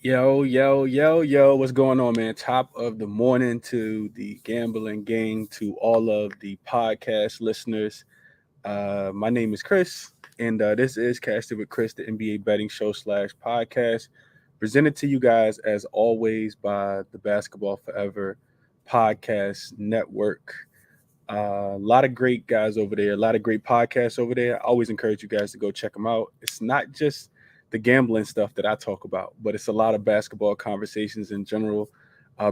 Yo, what's going on, man? Top of the morning to the gambling gang, to all of the podcast listeners. My name is Chris, and this is Casted with Chris, the NBA betting show slash podcast, presented to you guys as always by the Basketball Forever podcast network. A lot of great guys over there, a lot of great podcasts over there. I always encourage you guys to go check them out. It's not just the gambling stuff that I talk about, but it's a lot of basketball conversations in general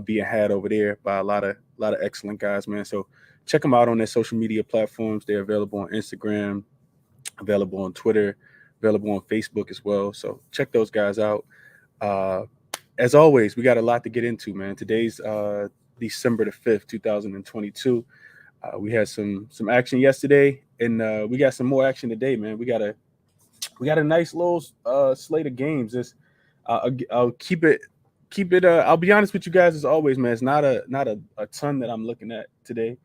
being had over there by a lot of excellent guys, man. So check them out on their social media platforms. They're available on Instagram, available on Twitter, available on Facebook as well. So check those guys out. Uh, as always, we got a lot to get into, man. Today's December the 5th, 2022. We had some action yesterday, and we got some more action today, man. We got a nice little slate of games. I'll keep it. I'll be honest with you guys as always, man. It's not a ton that I'm looking at today.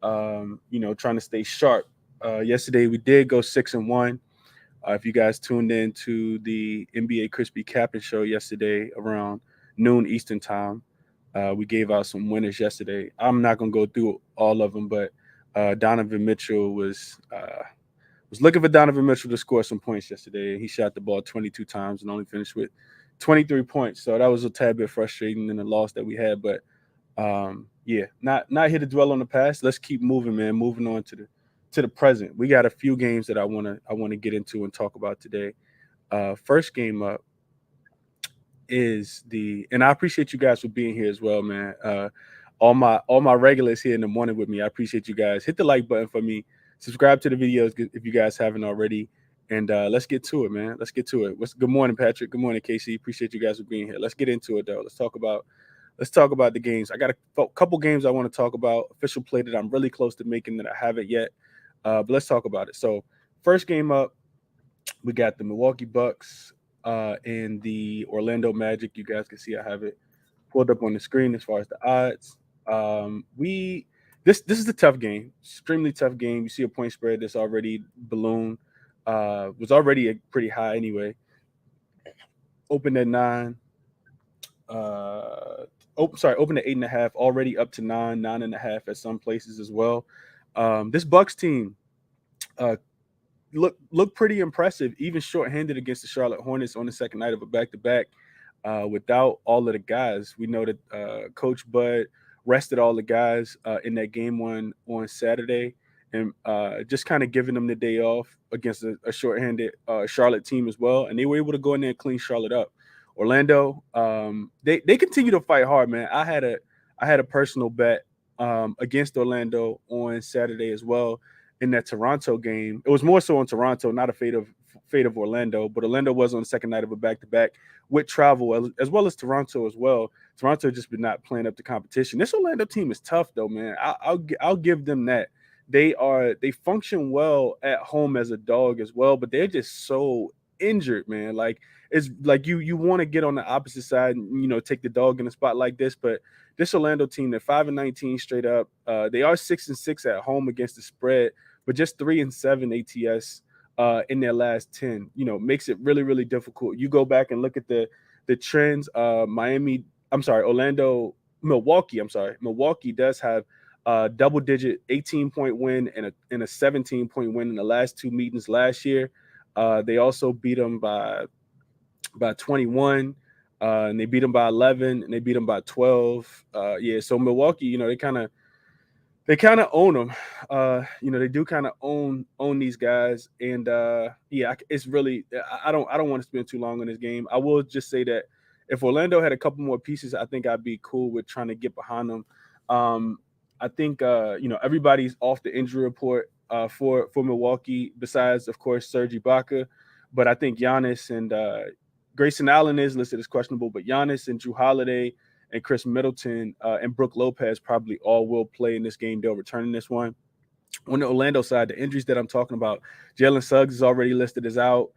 Trying to stay sharp. Yesterday we did go 6-1. If you guys tuned in to the NBA Crispy Captain show yesterday around noon Eastern time, we gave out some winners yesterday. I'm not gonna go through all of them, but Donovan Mitchell was looking for Donovan Mitchell to score some points yesterday. He shot the ball 22 times and only finished with 23 points. So that was a tad bit frustrating in the loss that we had. But yeah, not here to dwell on the past. Let's keep moving, man. Moving on to the present. We got a few games that I want to get into and talk about today. First game up is and I appreciate you guys for being here as well, man. All my regulars here in the morning with me. I appreciate you guys. Hit the like button for me. Subscribe to the videos if you guys haven't already. And let's get to it, man. Let's get to it. Good morning, Patrick. Good morning, Casey. Appreciate you guys for being here. Let's get into it though. Let's talk about the games. I got a couple games I want to talk about. Official play that I'm really close to making that I haven't yet. But let's talk about it. So first game up, we got the Milwaukee Bucks and the Orlando Magic. You guys can see I have it pulled up on the screen as far as the odds. We this is a tough game, extremely tough game. You see a point spread that's already ballooned. Was already a pretty high anyway. Opened at 9. Opened at 8.5. Already up to 9.5 at some places as well. This Bucks team uh, look pretty impressive, even shorthanded against the Charlotte Hornets on the second night of a back to back. Without all of the guys, we know that Coach Bud rested all the guys in that game one on Saturday, and just kind of giving them the day off against a shorthanded Charlotte team as well, and they were able to go in there and clean Charlotte up. Orlando, they continue to fight hard, man. I had a personal bet against Orlando on Saturday as well in that Toronto game. It was more so on Toronto, not a fate of Orlando, but Orlando was on the second night of a back to back with travel as well as Toronto as well. Toronto just been not playing up to competition. This Orlando team is tough though, man. I'll give them that. They function well at home as a dog as well, but they're just so injured, man. Like it's like you want to get on the opposite side and take the dog in a spot like this, but this Orlando team, they're 5-19 straight up. They are 6-6 at home against the spread, but just 3-7 ATS in their last 10. Makes it really really difficult. You go back and look at the trends. Milwaukee does have a double digit 18-point win and a 17-point win in the last two meetings last year. They also beat them by 21, and they beat them by 11, and they beat them by 12. Yeah, so Milwaukee, they kind of own them. They do kind of own these guys, and yeah, it's really I don't want to spend too long on this game. I will just say that if Orlando had a couple more pieces, I think I'd be cool with trying to get behind them. I think everybody's off the injury report for Milwaukee, besides of course Serge Ibaka, but I think Giannis and Grayson Allen is listed as questionable, but Giannis and Drew Holiday and Chris Middleton and Brooke Lopez probably all will play in this game. They'll return in this one. On the Orlando side, the injuries that I'm talking about, Jalen Suggs is already listed as out.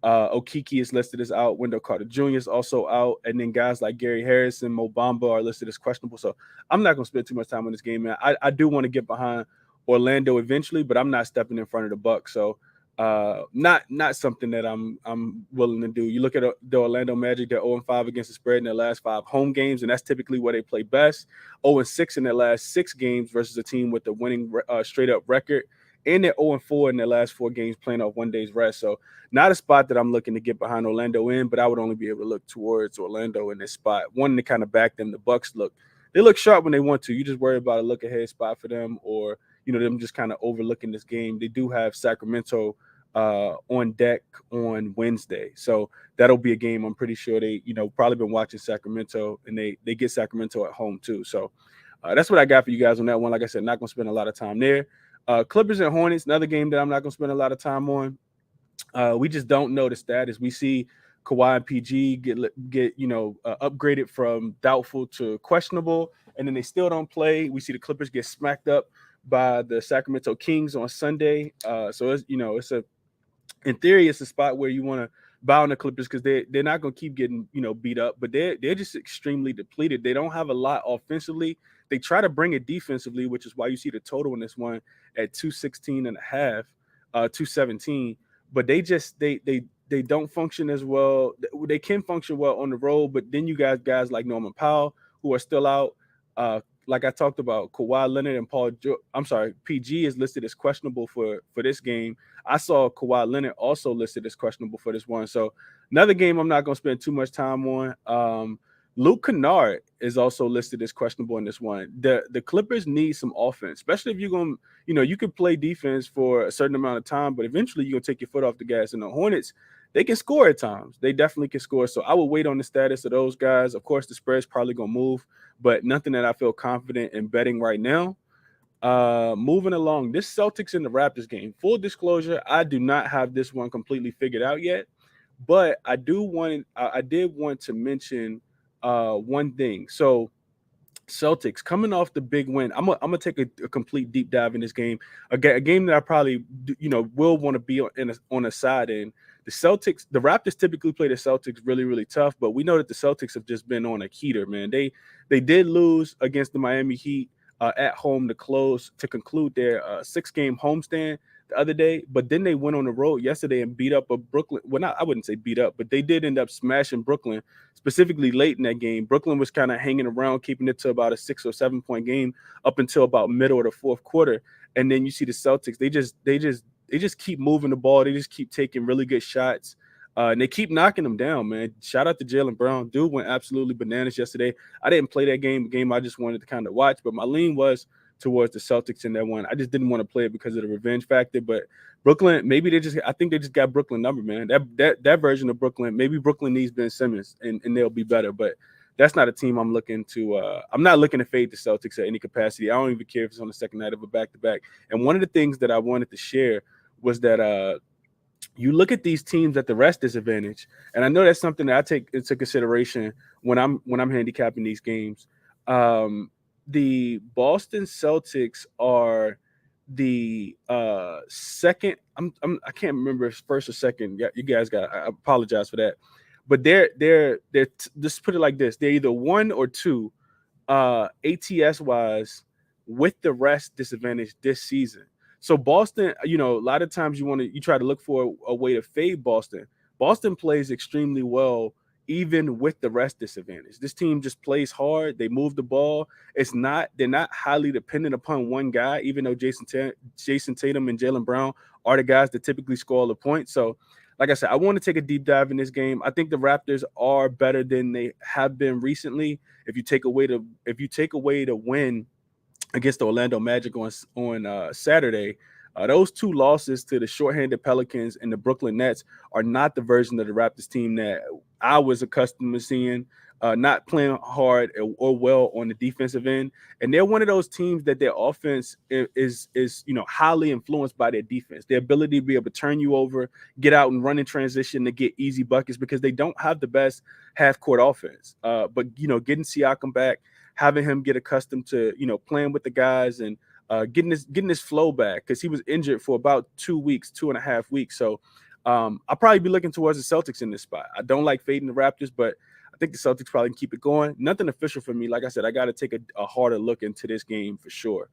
Okiki is listed as out. Wendell Carter Jr. is also out. And then guys like Gary Harris and Mo Bamba are listed as questionable. So I'm not going to spend too much time on this game, man. I do want to get behind Orlando eventually, but I'm not stepping in front of the Bucks. So Not something that I'm willing to do. You look at the Orlando Magic; they're 0-5 against the spread in their last 5 home games, and that's typically where they play best. 0-6 in their last 6 games versus a team with a winning straight up record, and they're 0-4 in their last 4 games playing off 1 day's rest. So not a spot that I'm looking to get behind Orlando in, but I would only be able to look towards Orlando in this spot, wanting to kind of back them. The Bucks they look sharp when they want to. You just worry about a look ahead spot for them, or them just kind of overlooking this game. They do have Sacramento on deck on Wednesday. So that'll be a game I'm pretty sure they, probably been watching Sacramento, and they get Sacramento at home too. So that's what I got for you guys on that one. Like I said, not going to spend a lot of time there. Clippers and Hornets, another game that I'm not going to spend a lot of time on. We just don't know the status. We see Kawhi and PG get upgraded from doubtful to questionable, and then they still don't play. We see the Clippers get smacked up by the Sacramento Kings on Sunday. So in theory, it's a spot where you want to bow on the Clippers because they're not going to keep getting beat up, but they're just extremely depleted. They don't have a lot offensively. They try to bring it defensively, which is why you see the total in this one at 216 and a half, 217. But they don't function as well. They can function well on the road, but then you guys like Norman Powell who are still out. Like I talked about, Kawhi Leonard and PG is listed as questionable for this game. I saw Kawhi Leonard also listed as questionable for this one. So another game I'm not going to spend too much time on. Luke Kennard is also listed as questionable in this one. The Clippers need some offense, especially if you're going to, you can play defense for a certain amount of time, but eventually you're going to take your foot off the gas. And the Hornets, they can score at times. They definitely can score. So I would wait on the status of those guys. Of course, the spread's probably going to move, but nothing that I feel confident in betting right now. Moving along, this Celtics and the Raptors game. Full disclosure, I do not have this one completely figured out yet, but I did want to mention one thing. So Celtics coming off the big win. I'm gonna take a complete deep dive in this game. A game that I probably will want to be on a side in. The Raptors typically play the Celtics really, really tough, but we know that the Celtics have just been on a heater, man. They did lose against the Miami Heat at home to conclude their 6-game homestand the other day, but then they went on the road yesterday and beat up a Brooklyn. Well, I wouldn't say beat up, but they did end up smashing Brooklyn, specifically late in that game. Brooklyn was kind of hanging around, keeping it to about a 6 or 7 point game up until about middle of the fourth quarter. And then you see the Celtics, they just keep moving the ball. They just keep taking really good shots. And they keep knocking them down, man. Shout out to Jaylen Brown. Dude went absolutely bananas yesterday. I didn't play that game I just wanted to kind of watch, but my lean was towards the Celtics in that one. I just didn't want to play it because of the revenge factor. But Brooklyn, I think they just got Brooklyn number, man. That version of Brooklyn, maybe Brooklyn needs Ben Simmons and they'll be better. But that's not a team I'm looking to. I'm not looking to fade the Celtics at any capacity. I don't even care if it's on the second night of a back-to-back. And one of the things that I wanted to share was that you look at these teams at the rest disadvantage, and I know that's something that I take into consideration when I'm handicapping these games. The Boston Celtics are the second. I can't remember if it's first or second. Yeah, you guys I apologize for that, but they're just put it like this: they're either 1 or 2 ATS wise with the rest disadvantage this season. So Boston, a lot of times you try to look for a way to fade Boston. Boston plays extremely well even with the rest disadvantage. This team just plays hard. They move the ball. They're not highly dependent upon one guy, even though Jason Tatum and Jaylen Brown are the guys that typically score all the points. So, like I said, I want to take a deep dive in this game. I think the Raptors are better than they have been recently. If you take away the win against the Orlando Magic on Saturday, those 2 losses to the shorthanded Pelicans and the Brooklyn Nets are not the version of the Raptors team that I was accustomed to seeing, not playing hard or well on the defensive end. And they're one of those teams that their offense is highly influenced by their defense, their ability to be able to turn you over, get out and run in transition to get easy buckets because they don't have the best half-court offense. But getting Siakam back, having him get accustomed to, playing with the guys and getting his flow back because he was injured for about 2.5 weeks. So I'll probably be looking towards the Celtics in this spot. I don't like fading the Raptors, but I think the Celtics probably can keep it going. Nothing official for me. Like I said, I got to take a harder look into this game for sure.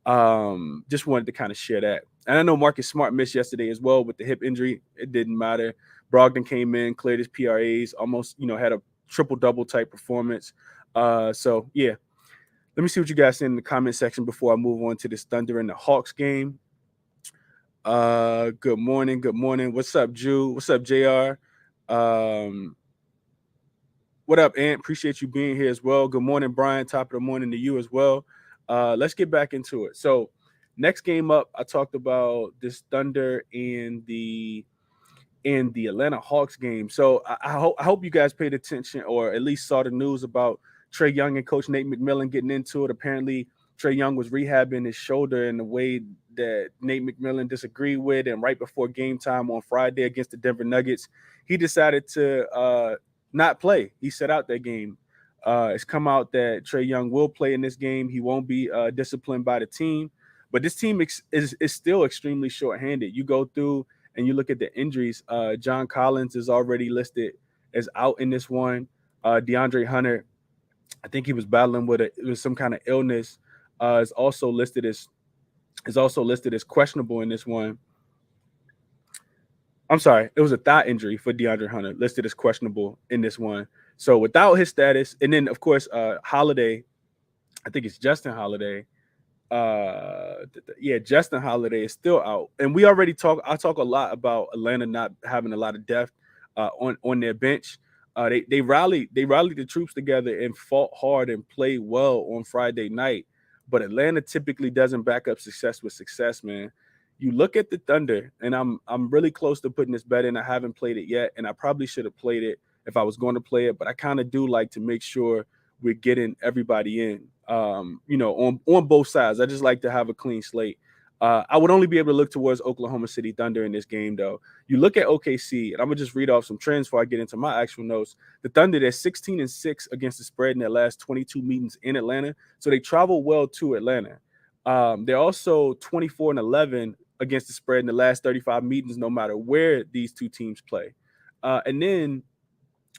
Just wanted to kind of share that. And I know Marcus Smart missed yesterday as well with the hip injury. It didn't matter. Brogdon came in, cleared his PRAs, almost, had a triple-double type performance. So, yeah. Let me see what you guys say in the comment section before I move on to this Thunder and the Hawks game. Good morning. Good morning. What's up, Jew? What's up, JR? What up, Ant? Appreciate you being here as well. Good morning, Brian. Top of the morning to you as well. Let's get back into it. So, next game up, I talked about this Thunder and the Atlanta Hawks game. So I hope you guys paid attention or at least saw the news about Trae Young and Coach Nate McMillan getting into it. Apparently, Trae Young was rehabbing his shoulder in a way that Nate McMillan disagreed with. And right before game time on Friday against the Denver Nuggets, he decided to not play. He set out that game. It's come out that Trae Young will play in this game. He won't be disciplined by the team. But this team is still extremely shorthanded. You go through and you look at the injuries, John Collins is already listed as out in this one. DeAndre Hunter, I think he was battling with some kind of illness. Is also listed as questionable in this one. I'm sorry, it was a thigh injury for DeAndre Hunter, listed as questionable in this one. So without his status, and then of course Holiday, I think it's Justin Holiday. Justin Holiday is still out, and we already I talk a lot about Atlanta not having a lot of depth on their bench. They rallied the troops together and fought hard and played well on Friday night, but Atlanta typically doesn't back up success with success, man. You look at the Thunder, and I'm really close to putting this bet in. I haven't played it yet, and I probably should have played it if I was going to play it, but I kind of do like to make sure we're getting everybody in. On both sides. I just like to have a clean slate. I would only be able to look towards Oklahoma City Thunder in this game, though. You look at OKC, and I'm gonna just read off some trends before I get into my actual notes. The Thunder, they're 16-6 against the spread in their last 22 meetings in Atlanta, so they travel well to Atlanta. They're also 24-11 against the spread in the last 35 meetings, no matter where these two teams play. And then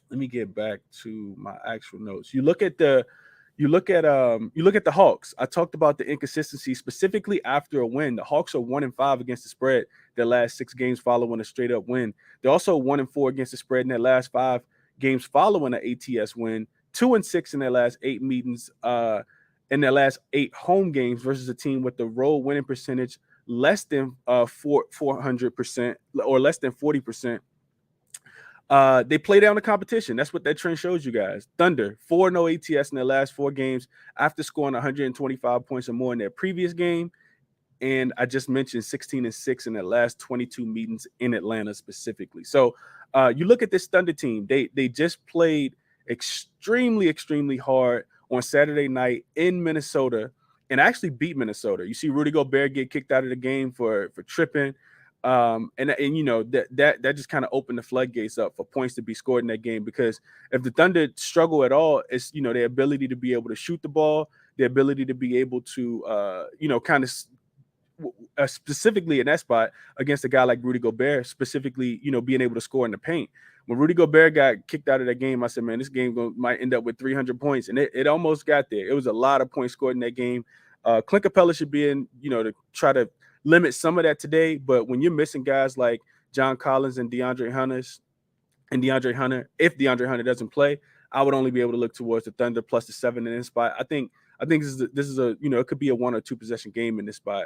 let me get back to my actual notes. You look at the Hawks. I talked about the inconsistency specifically after a win. The Hawks are 1-5 against the spread their last 6 games following a straight up win. They're also 1-4 against the spread in their last 5 games following an ATS win. 2-6 in their last 8 meetings. In their last 8 home games versus a team with the road winning percentage less than 400% or less than 40%. They play down the competition. That's what that trend shows you guys. Thunder, 4-0 ATS in their last 4 games after scoring 125 points or more in their previous game. And I just mentioned 16-6 in their last 22 meetings in Atlanta specifically. So you look at this Thunder team. They just played extremely, extremely hard on Saturday night in Minnesota and actually beat Minnesota. You see Rudy Gobert get kicked out of the game for tripping. And that just kind of opened the floodgates up for points to be scored in that game, because if the Thunder struggle at all, it's their ability to be able to shoot the ball, their ability to be able to kind of specifically in that spot against a guy like Rudy Gobert, specifically being able to score in the paint. When Rudy Gobert got kicked out of that game, I said, man, this game might end up with 300 points, and it almost got there. It was a lot of points scored in that game. Clint Capella should be in, to try to limit some of that today. But when you're missing guys like John Collins and DeAndre Hunter, if DeAndre Hunter doesn't play, I would only be able to look towards the Thunder plus the 7 in this spot. I think this is a it could be a 1 or 2 possession game in this spot.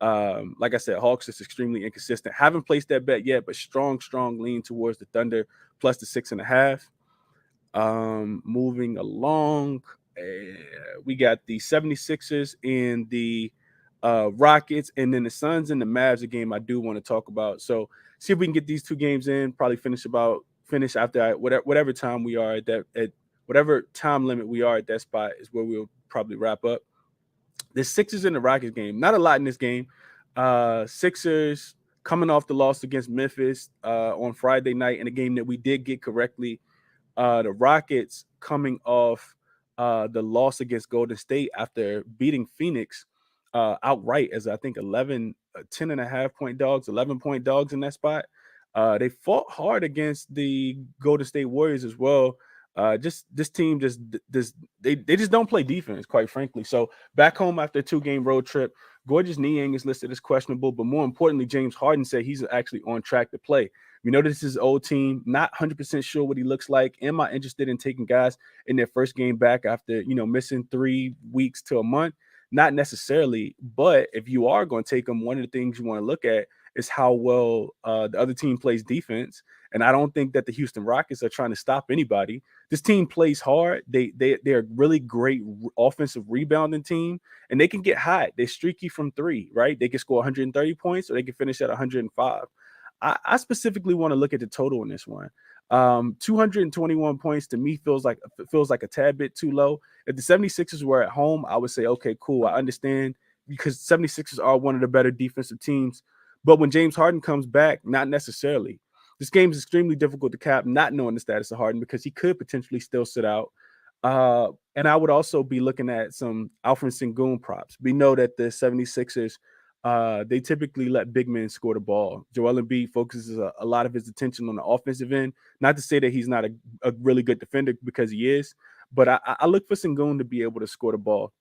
Like I said, Hawks is extremely inconsistent. Haven't placed that bet yet, but strong lean towards the Thunder plus the 6.5. Moving along, we got the 76ers and the Rockets, and then the Suns and the Mavs, a game I do want to talk about. So see if we can get these 2 games in, probably finish after whatever time we are at whatever time limit we are at that spot is where we'll probably wrap up. The Sixers and the Rockets game, not a lot in this game. Sixers coming off the loss against Memphis on Friday night in a game that we did get correctly. The Rockets coming off the loss against Golden State after beating Phoenix outright as I think 10.5 point dogs, 11 point dogs in that spot. They fought hard against the Golden State Warriors as well. Just this team they just don't play defense, quite frankly. So back home after a 2-game road trip, Gorgeous Niang is listed as questionable, but more importantly, James Harden said he's actually on track to play. We know this is his old team. Not 100% sure what he looks like. Am I interested in taking guys in their first game back after missing 3 weeks to a month? Not necessarily, but if you are going to take them, one of the things you want to look at is how well the other team plays defense. And I don't think that the Houston Rockets are trying to stop anybody. This team plays hard. They're a really great offensive rebounding team, and they can get hot. They're streaky from 3, right? They can score 130 points, or they can finish at 105. I specifically want to look at the total in this one. 221 points to me feels like a tad bit too low. If the 76ers were at home, I would say, okay, cool. I understand, because 76ers are one of the better defensive teams. But when James Harden comes back, not necessarily. This game is extremely difficult to cap, not knowing the status of Harden, because he could potentially still sit out. And I would also be looking at some Alfred Sengun props. We know that the 76ers, they typically let big men score the ball. Joel Embiid focuses a lot of his attention on the offensive end. Not to say that he's not a really good defender, because he is, but I look for Sengun to be able to score the ball.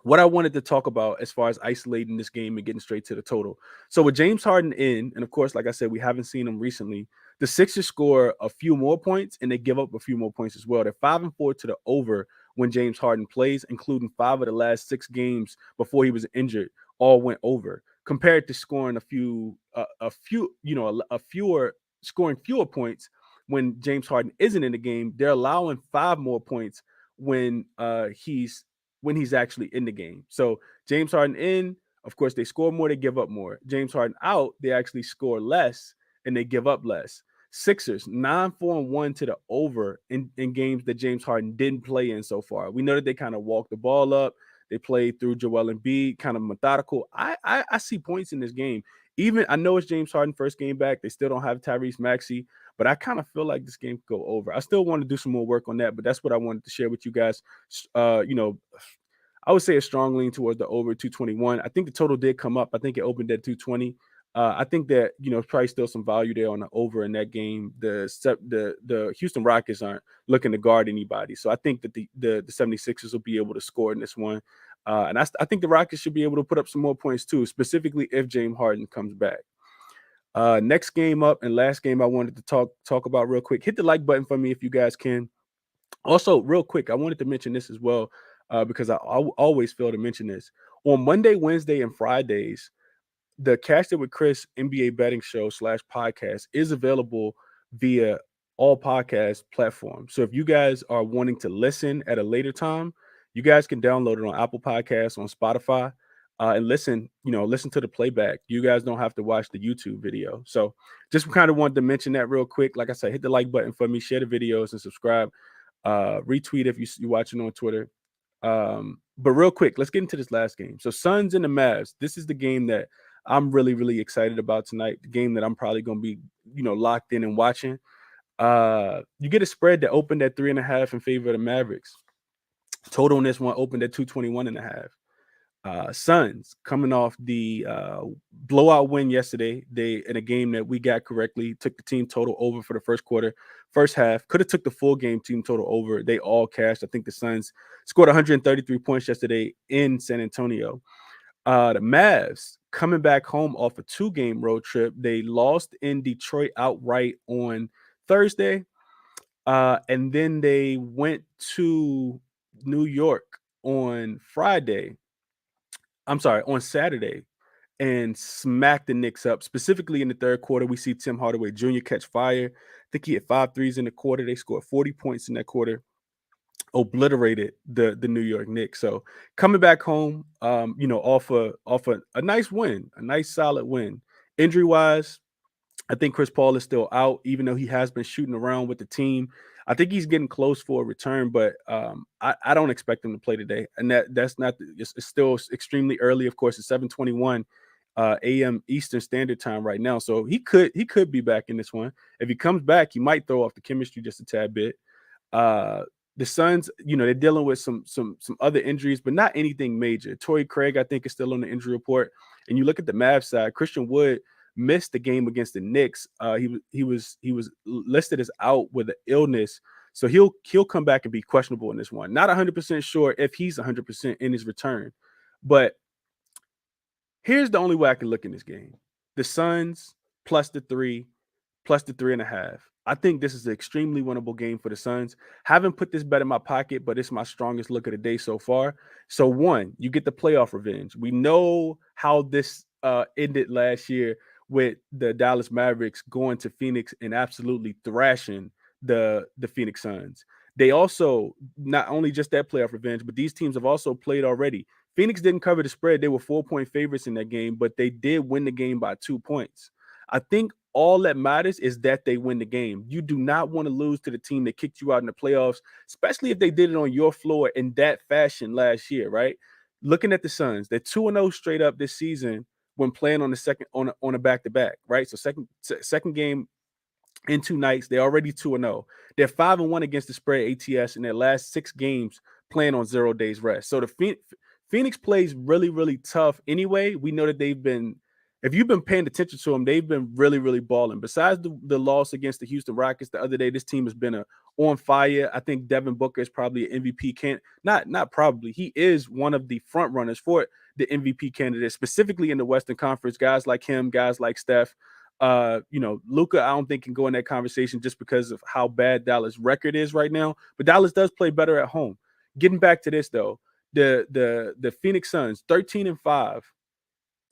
What I wanted to talk about as far as isolating this game and getting straight to the total. So with James Harden in, and of course, like I said, we haven't seen him recently, the Sixers score a few more points and they give up a few more points as well. They're 5-4 to the over when James Harden plays, including 5 of the last 6 games before he was injured, all went over. Compared to scoring scoring fewer points when James Harden isn't in the game, they're allowing 5 more points when he's actually in the game. So James Harden in, of course, they score more, they give up more. James Harden out, they actually score less and they give up less. Sixers 9-4-1 to the over in games that James Harden didn't play in so far. We know that they kind of walked the ball up. They played through Joel Embiid, kind of methodical. I see points in this game. Even I know it's James Harden first game back. They still don't have Tyrese Maxey, but I kind of feel like this game could go over. I still want to do some more work on that, but that's what I wanted to share with you guys. I would say a strong lean towards the over 221. I think the total did come up. I think it opened at 220. I think that probably still some value there on the over in that game. The Houston Rockets aren't looking to guard anybody, so I think that the 76ers will be able to score in this one. And I think the Rockets should be able to put up some more points too, specifically if James Harden comes back. Next game up and last game I wanted to talk about real quick. Hit the like button for me if you guys can. Also, real quick, I wanted to mention this as well, because I always fail to mention this. On Monday, Wednesday, and Fridays, the Cashed It with Chris NBA betting show / podcast is available via all podcast platforms. So if you guys are wanting to listen at a later time, you guys can download it on Apple Podcasts, on Spotify, and listen to the playback. You guys don't have to watch the YouTube video. So just kind of wanted to mention that real quick. Like I said, hit the like button for me, share the videos, and subscribe. Retweet if you're watching on Twitter. But real quick, let's get into this last game. So Suns and the Mavs. This is the game that I'm really, really excited about tonight. The game that I'm probably going to be, locked in and watching. You get a spread that opened at 3.5 in favor of the Mavericks. Total in this one opened at 221.5. Suns coming off the blowout win yesterday. They, in a game that we got correctly, took the team total over for the first quarter. First half, could have took the full game team total over. They all cashed. I think the Suns scored 133 points yesterday in San Antonio. The Mavs coming back home off a 2-game road trip. They lost in Detroit outright on Thursday. And then they went to New York on Saturday, and smacked the Knicks up. Specifically in the third quarter, we see Tim Hardaway Jr. catch fire. I think he had 5 threes in the quarter. They scored 40 points in that quarter. Obliterated the New York Knicks. So coming back home, off a nice win, a nice solid win. Injury wise, I think Chris Paul is still out, even though he has been shooting around with the team. I think he's getting close for a return, but I don't expect him to play today. And that's not. It's still extremely early. Of course, it's 7:21 a.m. Eastern Standard Time right now, so he could be back in this one. If he comes back, he might throw off the chemistry just a tad bit. The Suns, they're dealing with some other injuries, but not anything major. Torrey Craig, I think, is still on the injury report. And you look at the Mavs side, Christian Wood missed the game against the Knicks. He was listed as out with an illness So he'll come back and be questionable in this one. Not 100% sure if he's 100% in his return, but here's the only way I can look in this game: the Suns plus the 3, plus the 3.5. I think this is an extremely winnable game for the Suns. Haven't put this bet in my pocket, but it's my strongest look of the day so far. So one, you get the playoff revenge. We know how this ended last year with the Dallas Mavericks going to Phoenix and absolutely thrashing the Phoenix Suns. They also, not only just that playoff revenge, but these teams have also played already. Phoenix didn't cover the spread. They were 4-point favorites in that game, but they did win the game by 2 points. I think all that matters is that they win the game. You do not want to lose to the team that kicked you out in the playoffs, especially if they did it on your floor in that fashion last year, right? Looking at the Suns, they're 2-0 straight up this season when playing on the second on a back-to-back, right? So second game in 2 nights, they're already 2-0. They're 5-1 against the spread ATS in their last 6 games playing on 0 days rest. So the Phoenix plays really, really tough anyway. We know that they've been, if you've been paying attention to them, they've been really, really balling. Besides the loss against the Houston Rockets the other day, this team has been on fire. I think Devin Booker is probably an MVP not probably. He is one of the front runners for the MVP candidate, specifically in the Western Conference. Guys like him, guys like Steph. Luka, I don't think can go in that conversation just because of how bad Dallas' record is right now. But Dallas does play better at home. Getting back to this though, the Phoenix Suns 13-5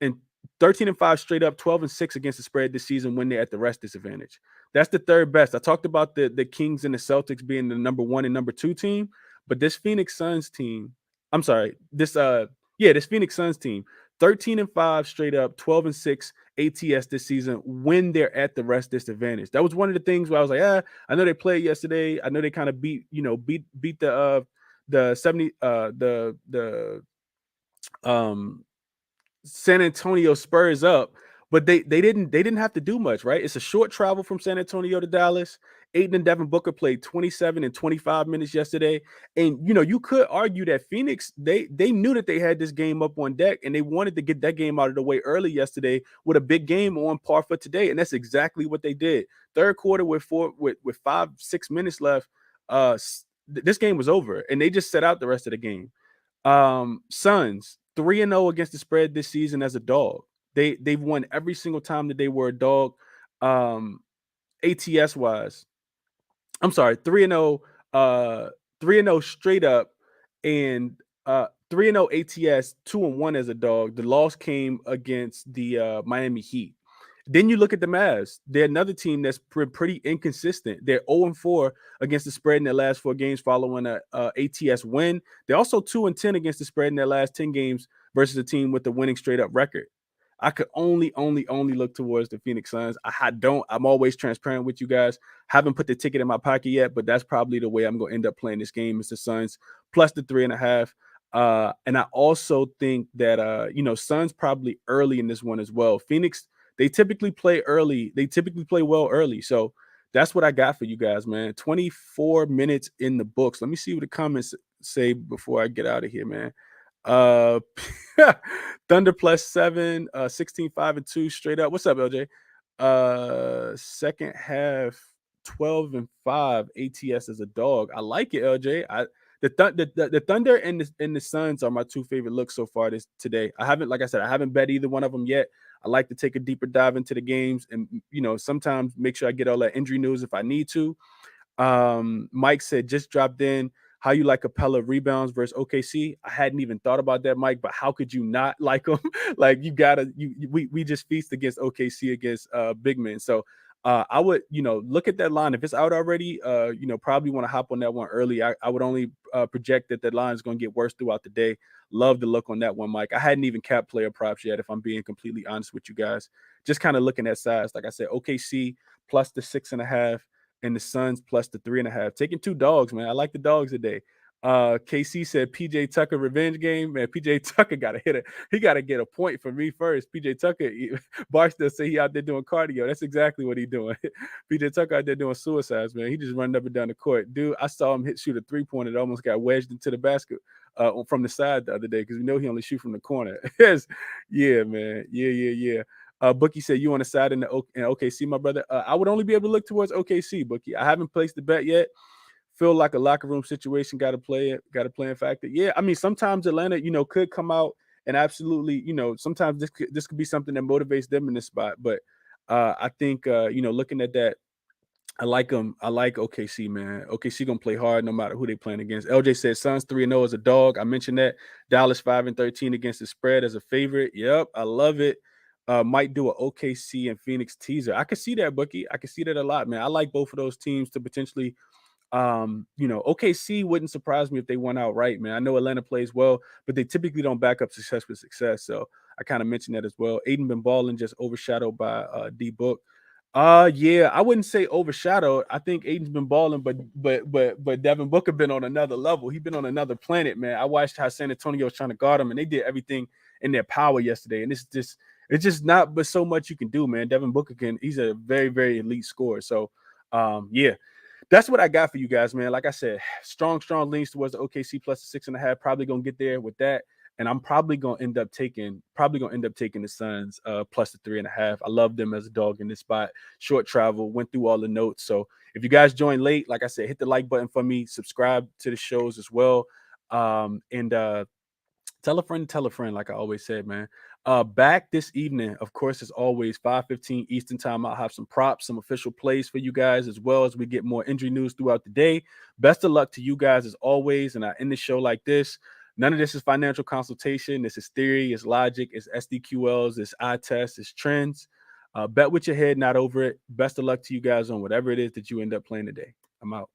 and 13-5 straight up, 12-6 against the spread this season when they're at the rest disadvantage. That's the third best. I talked about the Kings and the Celtics being the number 1 and number 2 team, but this Phoenix Suns team, this Phoenix Suns team, 13-5 straight up, 12-6 ATS this season when they're at the rest disadvantage. That was one of the things where I was like, I know they played yesterday. I know they kind of beat the 70 the San Antonio Spurs up, but they didn't have to do much, right? It's a short travel from San Antonio to Dallas. Ayton and Devin Booker played 27 and 25 minutes yesterday. And you could argue that Phoenix, they knew that they had this game up on deck and they wanted to get that game out of the way early yesterday with a big game on par for today. And that's exactly what they did. Third quarter with 5-6 minutes left, this game was over and they just set out the rest of the game. Suns 3-0 against the spread this season as a dog. They've won every single time that they were a dog. ATS wise, I'm sorry, 3-0, 3-0 straight up, and 3-0 ATS, 2-1 as a dog. The loss came against the Miami Heat. Then you look at the Mavs. They're another team that's pretty inconsistent. They're 0-4 against the spread in their last 4 games following a ATS win. They're also 2-10 against the spread in their last 10 games versus a team with the winning straight up record. I could only look towards the Phoenix Suns. I'm always transparent with you guys. Haven't put the ticket in my pocket yet, but that's probably the way I'm going to end up playing this game. It's the Suns plus the 3.5. And I also think that, Suns probably early in this one as well. Phoenix, they typically play early. They typically play well early. So that's what I got for you guys, man. 24 minutes in the books. Let me see what the comments say before I get out of here, man. Thunder +7, 16-5-2 straight up. What's up, LJ? Second half 12-5 ATS as a dog. I like it, LJ. The Thunder and the Suns are my 2 favorite looks so far today. I haven't bet either one of them yet. I like to take a deeper dive into the games and sometimes make sure I get all that injury news if I need to. Mike said just dropped in. How you like Capella rebounds versus OKC? I hadn't even thought about that, Mike, but how could you not like them? Like we just feast against OKC against big men. So I would, look at that line. If it's out already, probably want to hop on that one early. I would only project that line is going to get worse throughout the day. Love the look on that one, Mike. I hadn't even capped player props yet, if I'm being completely honest with you guys. Just kind of looking at size. Like I said, OKC plus the 6.5. And the Suns plus the 3.5. Taking 2 dogs, man. I like the dogs today. KC said PJ Tucker revenge game. Man, PJ Tucker got to hit it. He got to get a point for me first. PJ Tucker, Barstow say he out there doing cardio. That's exactly what he doing. PJ Tucker out there doing suicides, man. He just running up and down the court. Dude, I saw him shoot a 3-pointer that almost got wedged into the basket from the side the other day because we know he only shoot from the corner. Yeah, man. Yeah. Bookie said you on the side in OKC, my brother. I would only be able to look towards OKC, Bookie. I haven't placed the bet yet. feel like a locker room situation got to play in factor. Yeah, I mean, sometimes Atlanta, could come out and absolutely, sometimes this could be something that motivates them in this spot. But I think, looking at that, I like them. I like OKC, man. OKC gonna play hard no matter who they playing against. LJ said Suns 3-0 as a dog. I mentioned that. Dallas 5-13 against the spread as a favorite. Yep, I love it. Might do a OKC and Phoenix teaser. I could see that, Bookie. I could see that a lot, man. I like both of those teams to potentially OKC wouldn't surprise me if they won outright, man. I know Atlanta plays well, but they typically don't back up success with success. So I kind of mentioned that as well. Aiden been balling, just overshadowed by D Book. Yeah, I wouldn't say overshadowed. I think Aiden's been balling, but Devin Booker been on another level. He's been on another planet, man. I watched how San Antonio was trying to guard him, and they did everything in their power yesterday. And it's just not but so much you can do, man. Devin Booker he's a very, very elite scorer. So yeah. That's what I got for you guys, man. Like I said, strong leans towards the OKC plus the 6.5. Probably gonna get there with that. And I'm probably gonna end up taking the Suns plus the 3.5. I love them as a dog in this spot. Short travel, went through all the notes. So if you guys joined late, like I said, hit the like button for me, subscribe to the shows as well. And tell a friend, like I always said, man. Back this evening, of course, as always, 5:15 Eastern time. I'll have some props, some official plays for you guys, as well as we get more injury news throughout the day. Best of luck to you guys as always. And I end the show like this. None of this is financial consultation. This is theory, it's logic, it's SDQLs, it's eye tests, it's trends. Bet with your head, not over it. Best of luck to you guys on whatever it is that you end up playing today. I'm out.